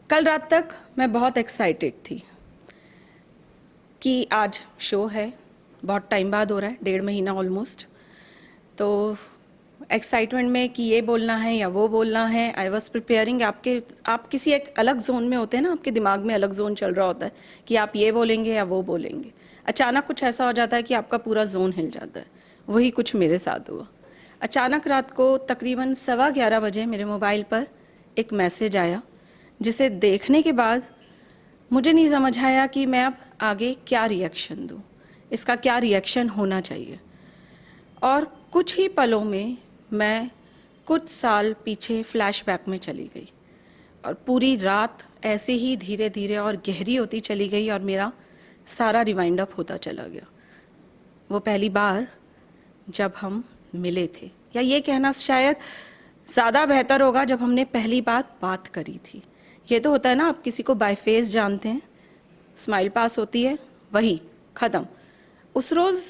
कल रात तक मैं बहुत एक्साइटेड थी कि आज शो है, बहुत टाइम बाद हो रहा है, 1.5 महीना ऑलमोस्ट। तो एक्साइटमेंट में कि ये बोलना है या वो बोलना है, आई वॉज प्रिपेयरिंग। आप किसी एक अलग जोन में होते हैं ना, आपके दिमाग में अलग जोन चल रहा होता है कि आप ये बोलेंगे या वो बोलेंगे। अचानक कुछ ऐसा हो जाता है कि आपका पूरा जोन हिल जाता है। वही कुछ मेरे साथ हुआ। अचानक रात को तकरीबन 11:15 बजे मेरे मोबाइल पर एक मैसेज आया, जिसे देखने के बाद मुझे नहीं समझ आया कि मैं अब आगे क्या रिएक्शन दूँ, इसका क्या रिएक्शन होना चाहिए। और कुछ ही पलों में मैं कुछ साल पीछे फ्लैशबैक में चली गई और पूरी रात ऐसे ही धीरे धीरे और गहरी होती चली गई और मेरा सारा रिवाइंड अप होता चला गया। वो पहली बार जब हम मिले थे, या ये कहना शायद ज़्यादा बेहतर होगा जब हमने पहली बार बात करी थी। ये तो होता है ना, आप किसी को बाय फेस जानते हैं, स्माइल पास होती है, वही ख़त्म। उस रोज़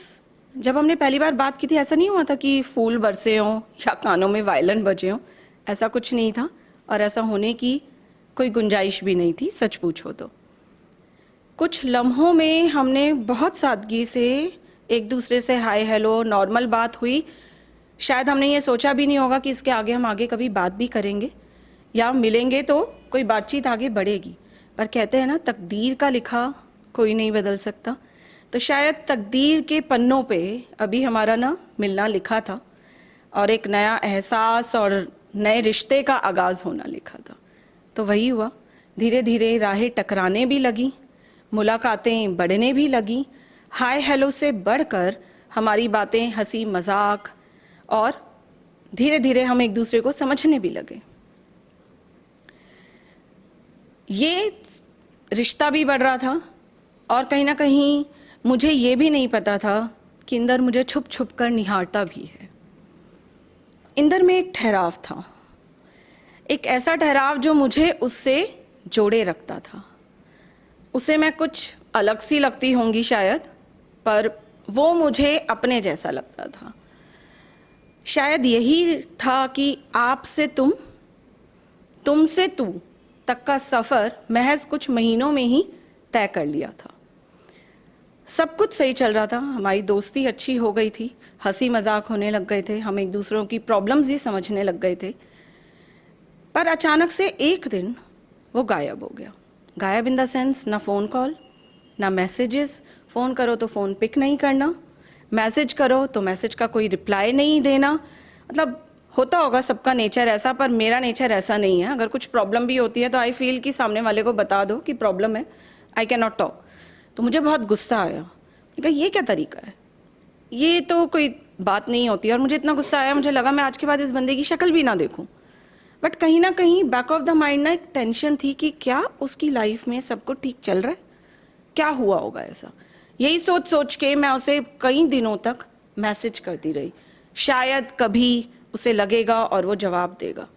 जब हमने पहली बार बात की थी, ऐसा नहीं हुआ था कि फूल बरसे हों या कानों में वायलिन बजे हों, ऐसा कुछ नहीं था और ऐसा होने की कोई गुंजाइश भी नहीं थी, सच पूछो तो। कुछ लम्हों में हमने बहुत सादगी से एक दूसरे से हाय हेलो नॉर्मल बात हुई। शायद हमने ये सोचा भी नहीं होगा कि इसके आगे हम आगे कभी बात भी करेंगे या मिलेंगे तो कोई बातचीत आगे बढ़ेगी। पर कहते हैं ना, तकदीर का लिखा कोई नहीं बदल सकता। तो शायद तकदीर के पन्नों पे अभी हमारा ना मिलना लिखा था और एक नया एहसास और नए रिश्ते का आगाज़ होना लिखा था। तो वही हुआ। धीरे धीरे राहें टकराने भी लगी, मुलाकातें बढ़ने भी लगी। हाय हेलो से बढ़कर हमारी बातें हंसी मजाक और धीरे धीरे हम एक दूसरे को समझने भी लगे। ये रिश्ता भी बढ़ रहा था और कहीं ना कहीं मुझे ये भी नहीं पता था कि इंदर मुझे छुप छुप कर निहारता भी है। इंदर में एक ठहराव था, एक ऐसा ठहराव जो मुझे उससे जोड़े रखता था। उसे मैं कुछ अलग सी लगती होंगी शायद, पर वो मुझे अपने जैसा लगता था। शायद यही था कि आप से तुम, तुम से तू तक का सफ़र महज कुछ महीनों में ही तय कर लिया था। सब कुछ सही चल रहा था, हमारी दोस्ती अच्छी हो गई थी, हंसी मजाक होने लग गए थे, हम एक दूसरों की प्रॉब्लम्स भी समझने लग गए थे। पर अचानक से एक दिन वो गायब हो गया। गायब इन द सेंस, ना फ़ोन कॉल ना मैसेजेस। फ़ोन करो तो फ़ोन पिक नहीं करना, मैसेज करो तो मैसेज का कोई रिप्लाई नहीं देना। मतलब होता होगा सबका नेचर ऐसा, पर मेरा नेचर ऐसा नहीं है। अगर कुछ प्रॉब्लम भी होती है तो आई फील कि सामने वाले को बता दो कि प्रॉब्लम है, आई कैन नॉट टॉक। तो मुझे बहुत गुस्सा आया। मैंने कहा ये क्या तरीका है, ये तो कोई बात नहीं होती। और मुझे इतना गुस्सा आया, मुझे लगा मैं आज के बाद इस बंदे की शक्ल भी ना देखूं। बट कहीं ना कहीं बैक ऑफ द माइंड ना एक टेंशन थी कि क्या उसकी लाइफ में सब कुछ ठीक चल रहा है, क्या हुआ होगा ऐसा। यही सोच सोच के मैं उसे कई दिनों तक मैसेज करती रही। शायद कभी उसे लगेगा और वो जवाब देगा।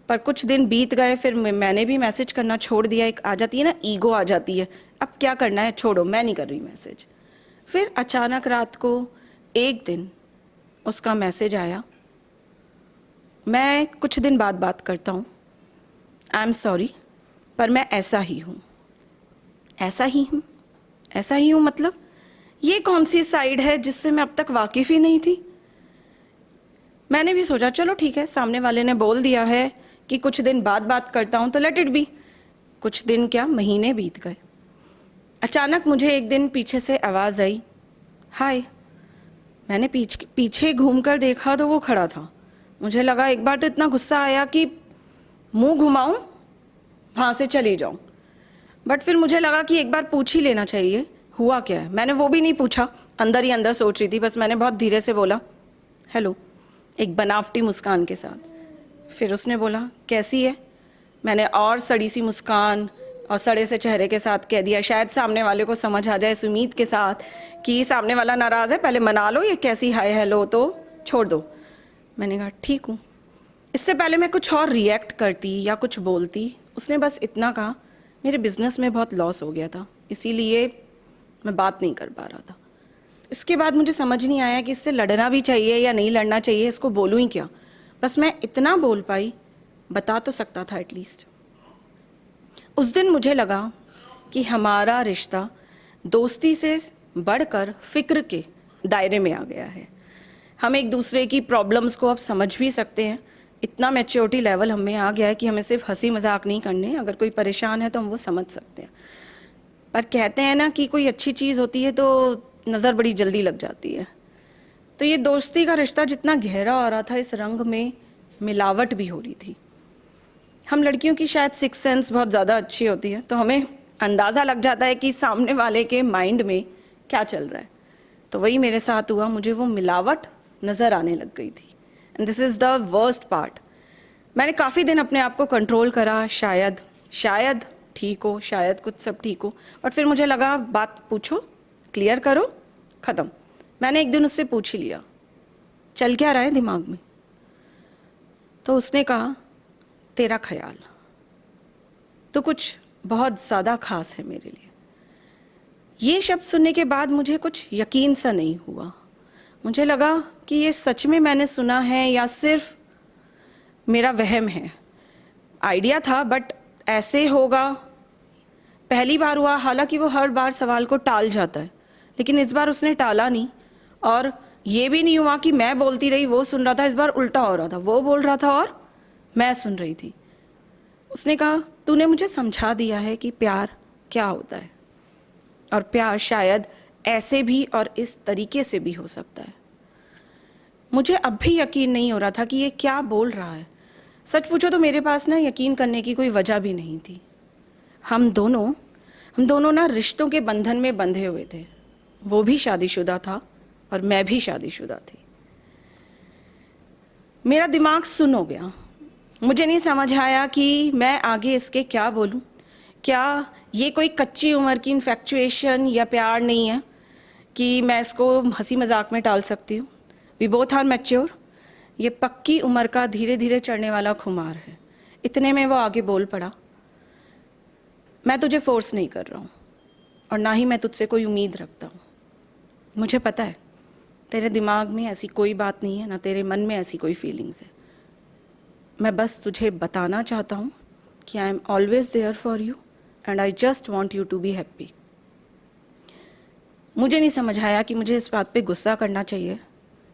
पर कुछ दिन बीत गए, फिर मैंने भी मैसेज करना छोड़ दिया। एक आ जाती है ना, ईगो आ जाती है, अब क्या करना है, छोड़ो, मैं नहीं कर रही मैसेज। फिर अचानक रात को एक दिन उसका मैसेज आया, मैं कुछ दिन बाद बात करता हूँ, आई एम सॉरी, पर मैं ऐसा ही हूँ। ऐसा ही हूँ, ऐसा ही हूँ मतलब ये कौन सी साइड है जिससे मैं अब तक वाकिफ़ ही नहीं थी। मैंने भी सोचा चलो ठीक है, सामने वाले ने बोल दिया है कि कुछ दिन बाद बात करता हूँ तो लेट इट बी। कुछ दिन क्या, महीने बीत गए। अचानक मुझे एक दिन पीछे से आवाज़ आई, हाय। मैंने पीछे घूमकर देखा तो वो खड़ा था। मुझे लगा, एक बार तो इतना गुस्सा आया कि मुंह घुमाऊं, वहाँ से चली जाऊं। बट फिर मुझे लगा कि एक बार पूछ ही लेना चाहिए हुआ क्या है। मैंने वो भी नहीं पूछा, अंदर ही अंदर सोच रही थी। बस मैंने बहुत धीरे से बोला हेलो, एक बनावटी मुस्कान के साथ। फिर उसने बोला कैसी है। मैंने और सड़ी सी मुस्कान और सड़े से चेहरे के साथ कह दिया, शायद सामने वाले को समझ आ जाए, इस उम्मीद के साथ कि सामने वाला नाराज़ है, पहले मना लो, ये कैसी हाय हेलो तो छोड़ दो। मैंने कहा ठीक हूँ। इससे पहले मैं कुछ और रिएक्ट करती या कुछ बोलती। उसने बस इतना कहा, मेरे बिज़नेस में बहुत लॉस हो गया था, इसीलिए मैं बात नहीं कर पा रहा था। इसके बाद मुझे समझ नहीं आया कि इससे लड़ना भी चाहिए या नहीं लड़ना चाहिए, इसको बोलूँ ही क्या। बस मैं इतना बोल पाई, बता तो सकता था एटलीस्ट। उस दिन मुझे लगा कि हमारा रिश्ता दोस्ती से बढ़कर फ़िक्र के दायरे में आ गया है। हम एक दूसरे की प्रॉब्लम्स को अब समझ भी सकते हैं। इतना मैच्योरिटी लेवल हमें आ गया है कि हमें सिर्फ हंसी मजाक नहीं करने, अगर कोई परेशान है तो हम वो समझ सकते हैं। पर कहते हैं ना कि कोई अच्छी चीज़ होती है तो नज़र बड़ी जल्दी लग जाती है। तो ये दोस्ती का रिश्ता जितना गहरा हो रहा था, इस रंग में मिलावट भी हो रही थी। हम लड़कियों की शायद सिक्स सेंस बहुत ज़्यादा अच्छी होती है, तो हमें अंदाज़ा लग जाता है कि सामने वाले के माइंड में क्या चल रहा है। तो वही मेरे साथ हुआ, मुझे वो मिलावट नज़र आने लग गई थी। And this is the worst part. मैंने काफ़ी दिन अपने आप को कंट्रोल करा, शायद ठीक हो, शायद कुछ सब ठीक हो, बट फिर मुझे लगा बात पूछो, क्लियर करो, ख़त्म। मैंने एक दिन उससे पूछ ही लिया, चल क्या रहा है दिमाग में? तो उसने कहा, तेरा ख्याल। तो कुछ बहुत ज़्यादा खास है मेरे लिए। ये शब्द सुनने के बाद मुझे कुछ यकीन सा नहीं हुआ। मुझे लगा कि ये सच में मैंने सुना है या सिर्फ मेरा वहम है। आइडिया था बट ऐसे होगा, पहली बार हुआ। हालांकि वो हर बार सवाल को टाल जाता है, लेकिन इस बार उसने टाला नहीं। और ये भी नहीं हुआ कि मैं बोलती रही वो सुन रहा था, इस बार उल्टा हो रहा था, वो बोल रहा था और मैं सुन रही थी। उसने कहा, तूने मुझे समझा दिया है कि प्यार क्या होता है, और प्यार शायद ऐसे भी और इस तरीके से भी हो सकता है। मुझे अब भी यकीन नहीं हो रहा था कि ये क्या बोल रहा है। सच पूछो तो मेरे पास ना यकीन करने की कोई वजह भी नहीं थी। हम दोनों ना रिश्तों के बंधन में बंधे हुए थे। वो भी शादीशुदा था और मैं भी शादीशुदा थी। मेरा दिमाग सुन हो गया। मुझे नहीं समझ आया कि मैं आगे इसके क्या बोलूं। क्या ये कोई कच्ची उम्र की इन्फेक्चुएशन या प्यार नहीं है कि मैं इसको हंसी मजाक में टाल सकती हूँ? We both are mature. ये पक्की उम्र का धीरे धीरे चढ़ने वाला खुमार है। इतने में वो आगे बोल पड़ा, मैं तुझे फोर्स नहीं कर रहा हूँ और ना ही मैं तुझसे कोई उम्मीद रखता हूँ। मुझे पता है तेरे दिमाग में ऐसी कोई बात नहीं है, ना तेरे मन में ऐसी कोई फीलिंग्स है। मैं बस तुझे बताना चाहता हूँ कि I am always there for you and I just want you to be happy. मुझे नहीं समझ आया कि मुझे इस बात पे गुस्सा करना चाहिए,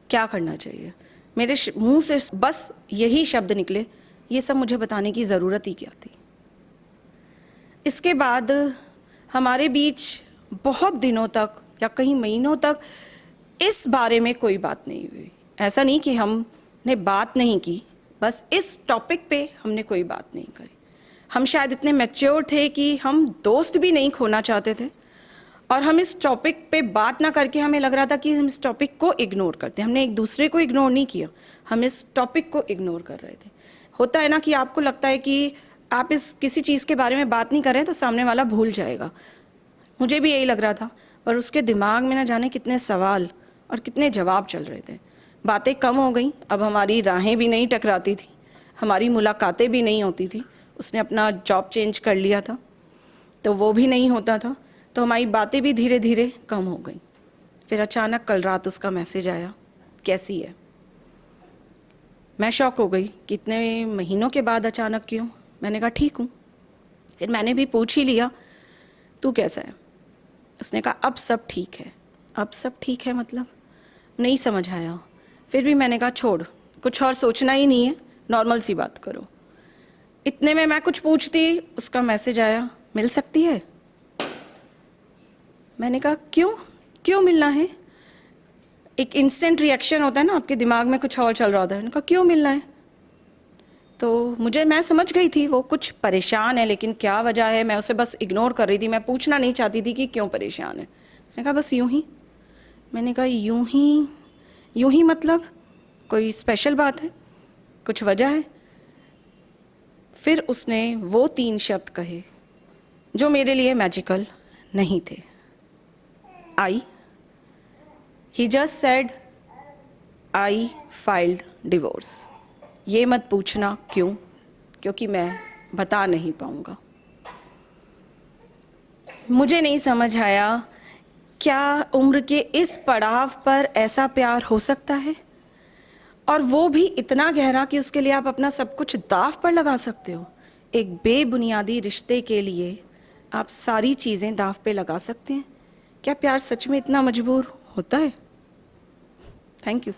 क्या करना चाहिए। मेरे मुंह से बस यही शब्द निकले, ये सब मुझे बताने की ज़रूरत ही क्या थी। इसके बाद हमारे बीच बहुत दिनों तक या कई महीनों तक इस बारे में कोई बात नहीं हुई। ऐसा नहीं कि हमने बात नहीं की, बस इस टॉपिक पे हमने कोई बात नहीं करी। हम शायद इतने मैच्योर थे कि हम दोस्त भी नहीं खोना चाहते थे, और हम इस टॉपिक पे बात ना करके हमें लग रहा था कि हम इस टॉपिक को इग्नोर करते हैं। हमने एक दूसरे को इग्नोर नहीं किया, हम इस टॉपिक को इग्नोर कर रहे थे। होता है ना कि आपको लगता है कि आप इस किसी चीज़ के बारे में बात नहीं कर रहे हैं तो सामने वाला भूल जाएगा। मुझे भी यही लग रहा था, पर उसके दिमाग में ना जाने कितने सवाल और कितने जवाब चल रहे थे। बातें कम हो गई, अब हमारी राहें भी नहीं टकराती थी, हमारी मुलाकातें भी नहीं होती थी। उसने अपना जॉब चेंज कर लिया था तो वो भी नहीं होता था, तो हमारी बातें भी धीरे धीरे कम हो गई। फिर अचानक कल रात उसका मैसेज आया, कैसी है? मैं शॉक हो गई कि इतने महीनों के बाद अचानक क्यों। मैंने कहा ठीक हूँ। फिर मैंने भी पूछ ही लिया, तू कैसा है? उसने कहा अब सब ठीक है। अब सब ठीक है मतलब? नहीं समझ आया। फिर भी मैंने कहा छोड़, कुछ और सोचना ही नहीं है, नॉर्मल सी बात करो। इतने में मैं कुछ पूछती, उसका मैसेज आया, मिल सकती है? मैंने कहा क्यों मिलना है? एक इंस्टेंट रिएक्शन होता है ना, आपके दिमाग में कुछ और चल रहा होता है। मैंने कहा क्यों मिलना है? तो मैं समझ गई थी वो कुछ परेशान है, लेकिन क्या वजह है मैं उसे बस इग्नोर कर रही थी। मैं पूछना नहीं चाहती थी कि क्यों परेशान है। उसने कहा बस यूं ही। मैंने कहा यूं ही मतलब कोई स्पेशल बात है, कुछ वजह है? फिर उसने वो 3 शब्द कहे जो मेरे लिए मैजिकल नहीं थे। He just said I filed divorce. ये मत पूछना क्यों, क्योंकि मैं बता नहीं पाऊंगा। मुझे नहीं समझ आया, क्या उम्र के इस पड़ाव पर ऐसा प्यार हो सकता है, और वो भी इतना गहरा कि उसके लिए आप अपना सब कुछ दांव पर लगा सकते हो? एक बेबुनियादी रिश्ते के लिए आप सारी चीज़ें दांव पे लगा सकते हैं? क्या प्यार सच में इतना मजबूर होता है? Thank you.